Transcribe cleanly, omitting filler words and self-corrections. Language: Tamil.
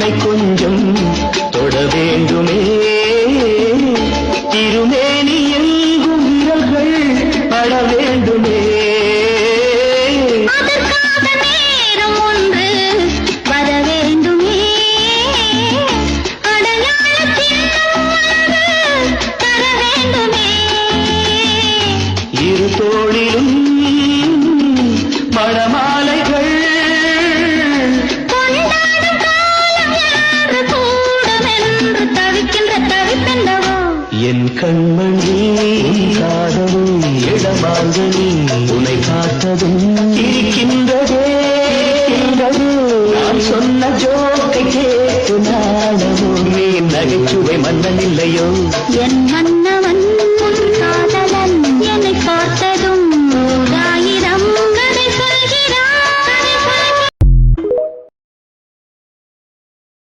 உன்னை கொஞ்சம் தொட வேண்டுமே திருமேனி எங்கும் விரல்கள் பட வேண்டுமே அதற்காக நேரம் ஒன்று வர வேண்டுமே அடையாளத்தில் தர வேண்டுமே இரு தோளிலும் மணமாலைகள் கொண்டாடும் காலம் யாரு கூடும் என்று தவிக்கின்ற தவிப்பென்னவோ என் கண்மணி காதலும் இடமாங்கனி உன்னை பார்த்ததும் இருக்கின்றதே நான் சொன்ன ஜோக்கை கேட்டு நாடவோ நீ நகைச்சுவை மன்னன் இல்லையோ என் மன்னம்